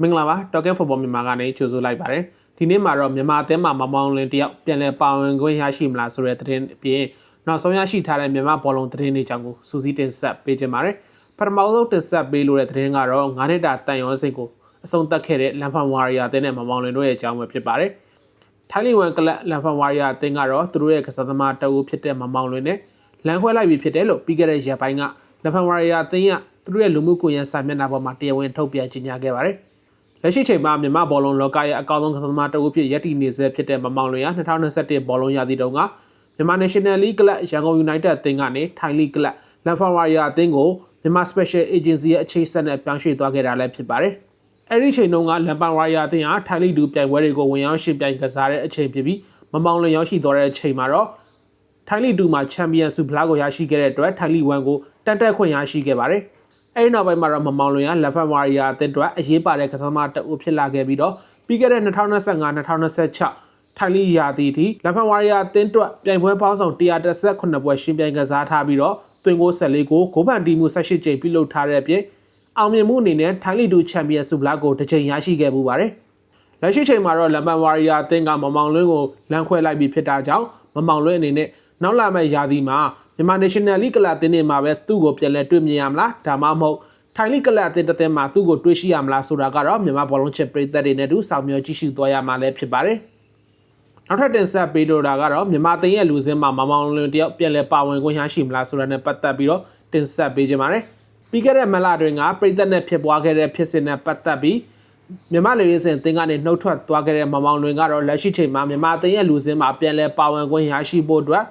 မင်္ဂလာပါတော်ကဲဖုတ်ဘောမြန်မာကနေကြိုဆိုလိုက်ပါတယ်ဒီနေ့မှာတော့မြန်မာအသင်းမှာမမောင်လင်းတယောက်ပြန်လည်ပါဝင်ခွင့်ရရှိမလားဆိုတဲ့သတင်းအပြင်နောက်ဆုံးရရှိထားတဲ့မြန်မာဘောလုံးသတင်းတွေအကြောင်းကိုစူးစီးတင်ဆက်ပေးကြပါမယ်ပထမဆုံးတင်ဆက်ပေးလိုတဲ့သတင်းကတော့9နှစ်တာတန်ရောစိတ်ကိုအဆုံးသတ်ခဲ့တဲ့လန်ဖန်ဝါရီယာအသင်းနဲ့မမောင်လင်းတို့ရဲ့အကြောင်းပဲဖြစ်ပါတယ်ထိုင်းလီဝန်ကလပ်လန်ဖန်ဝါရီယာအသင်းကတော့သူတို့ရဲ့ကစားသမားတအုပ်ဖြစ်တဲ့မမောင်လင်းနဲ့လန်ခွဲလိုက်ပြီးဖြစ်တယ်လို့ပြီးခဲ့တဲ့ရက်ပိုင်းကလန်ဖန်ဝါရီယာအသင်းကသူတို့ရဲ့လူမှုကွန်ရက်စာမျက်နှာပေါ်မှာတရားဝင်ထုတ်ပြန်ကြေညာခဲ့ပါတယ်လက်ရှိချိန်မှာမြန်မာဘောလုံးလောကရဲ့အကောင်းဆုံးကစားသမားတအုပ်ဖြစ်ရပ်တည်နေဆဲဖြစ်တဲ့မမောင်လွင်ရ2021ဘောလုံးရာသီတုန်းကမြန်မာ National League ကလပ်ရန်ကုန် United အသင်းကနေထိုင်းလီကလပ်လန်ဖန်ဝါရီယာအသင်းကိုမြန်မာ Special Agency ရဲ့အခြေဆက်နဲ့ပြောင်းရွှေ့သွားခဲ့တာလည်းဖြစ်ပါတယ်။အဲဒီချိန်တုန်းကလန်ဖန်ဝါရီယာအသင်းဟာထိုင်းလီဒူပြိုင်ပွဲတွေကိုဝင်ရောက်ရှင်ပြိုင်ကစားတဲ့အချိန်ဖြစ်ပြီးမမောင်လွင်ရောက်ရှိသွားတဲ့အချိန်မှာတော့ထိုင်းလီဒူမှာချန်ပီယံဆုဖလားကိုရရှိခဲ့တဲ့အတွက်ထိုင်းလီ1ကိုတက်တက်ခွင့်ရရှိခဲ့ပါတယ်။အဲဒီနောက်ပိုင်းမှာတော့မမောင်လွင်ကလန်ဖန်ဝါရီယာအသင်းအတွက်အရေးပါတဲ့ကစားသမားတအုပ်ဖြစ်လာခဲ့ပြီးတော့ပြီးခဲ့တဲ့2025-2026ထိုင်းလီရာသီထိလန်ဖန်ဝါရီယာအသင်းအတွက်ပြိုင်ပွဲပေါင်းဆောင်138ပွဲရှင်ပြိုင်ကစားထားပြီးတော့သွင်းကို14ကိုဂိုးဖန်တီမှု18ကြိမ်ပြုလုပ်ထားတဲ့အပြင်အောင်မြင်မှုအနေနဲ့ထိုင်းလီဒူချန်ပီယံဆုဖလားကိုတစ်ကြိမ်ရရှိခဲ့မှုပါတယ်။လက်ရှိချိန်မှာတော့လန်ဖန်ဝါရီယာအသင်းကမမောင်လွင်ကိုလမ်းခွဲလိုက်ပြီးဖြစ်တာကြောင့်မမောင်လွင်အနေနဲ့နောက်လာမယ့်ရာသီမှာမြန်မာ National League ကလပ်အသင်းတွေမှာပဲသူ့ကိုပြန်လည်တွေ့မြင်ရမလားဒါမှမဟုတ်ထိုင်းလီကလပ်အသင်းတစ်သင်းမှာသူ့ကိုတွေ့ရှိရမလားဆိုတာကတော့မြန်မာဘောလုံးချစ်ပရိသတ်တွေနဲ့တူစောင့်မျှော်ကြည့်ရှုသွားရမှာလည်းဖြစ်ပါတယ်။နောက်ထပ်တင်ဆက်ပေးလိုတာကတော့မြန်မာအသင်းရဲ့လူစင်းမှာမမောင်လွင်တယောက်ပြန်လည်ပါဝင်ခွင့်ရရှိမလားဆိုတာနဲ့ပတ်သက်ပြီးတော့တင်ဆက်ပေးကြပါမယ်။ပြီးခဲ့တဲ့မလတွင်ကပရိသတ်နဲ့ဖြစ်ပွားခဲ့တဲ့ဖြစ်စဉ်နဲ့ပတ်သက်ပြီးမြန်မာလူရေးစင်အသင်းကနေနှုတ်ထွက်သွားခဲ့တဲ့မမောင်လွင်ကတော့လက်ရှိချိန်မှာမြန်မာအသင်းရဲ့လူစင်းမှာပြန်လည်ပါဝင်ခွင့်ရရှိဖို့အတွက်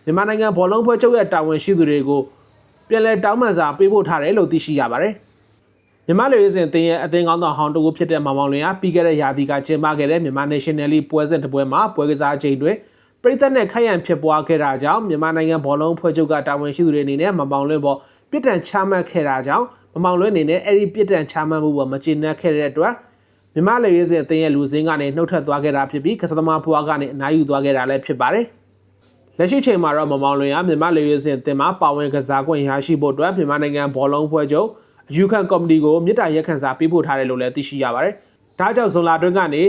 မြန်မာနိုင်ငံဘောလုံးဖွဲ့ချုပ်ရဲ့တာဝန်ရှိသူတွေကိုပြန်လည်တောင်းပန်စာပေးပို့ထားတယ်လို့သိရှိရပါတယ်။မြန်မာလူရေးစင်အသင်းရဲ့အသင်းကောင်းဆောင်ဟောင်းတကူဖြစ်တဲ့မမောင်လွင်ကပြီးခဲ့တဲ့ရာသီကကျင်းပခဲ့တဲ့မြန်မာ National League ပွဲစဉ်တစ်ပွဲမှာပွဲကစားချိန်တွင်ပရိသတ်နဲ့ခိုက်ရန်ဖြစ်ပွားခဲ့တာကြောင့်မြန်မာနိုင်ငံဘောလုံးဖွဲ့ချုပ်ကတာဝန်ရှိသူတွေအနေနဲ့မမောင်လွင်ပေါ်ပြစ်ဒဏ်ချမှတ်ခဲ့တာကြောင့်မမောင်လွင်အနေနဲ့အဲ့ဒီပြစ်ဒဏ်ချမှတ်မှုပေါ်မကျေနပ်ခဲ့တဲ့အတွက်မြန်မာလူရေးစင်အသင်းရဲ့လူစင်းကနေနှုတ်ထွက်သွားခဲ့တာဖြစ်ပြီးကစားသမားဘွားကနေအနားယူသွားခဲ့တာလည်းဖြစ်ပါတယ်။လက်ရှိချိန်မှာတော့မမောင်လွင်ကမြန်မာလူရေးစင်အသင်းမှာပါဝင်ကစားခွင့်ရရှိဖို့အတွက်မြန်မာနိုင်ငံဘောလုံးဖွဲ့ချုပ်အယူခံကော်မတီကိုမြစ်တာရက်ခန့်စာပေးပို့ထားတယ်လို့လည်းသိရှိရပါတယ်။ဒါကြောင့်ဇွန်လတွင်းကနေ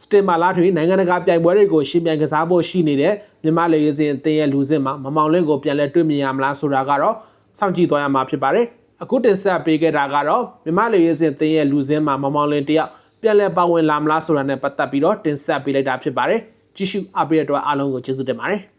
စတင်မာလာထွေနိုင်ငံတကာပြိုင်ပွဲတွေကိုရှင်ပြိုင်ကစားဖို့ရှိနေတဲ့မြန်မာလူရေးစင်အသင်းရဲ့လူစင်းမှာမမောင်လွင်ကိုပြန်လည်တွေ့မြင်ရမလားဆိုတာကတော့စောင့်ကြည့်သွားရမှာဖြစ်ပါတယ်။အခုတင်ဆက်ပေးခဲ့တာကတော့မြန်မာလူရေးစင်အသင်းရဲ့လူစင်းမှာမမောင်လွင်တယောက်ပြန်လည်ပါဝင်လာမလားဆိုတာနဲ့ပတ်သက်ပြီးတော့တင်ဆက်ပေးလိုက်တာဖြစ်ပါတယ်။ကြည့်ရှုအားပေးတဲ့အတွက်အားလုံးကိုကျေးဇူးတင်ပါတယ်။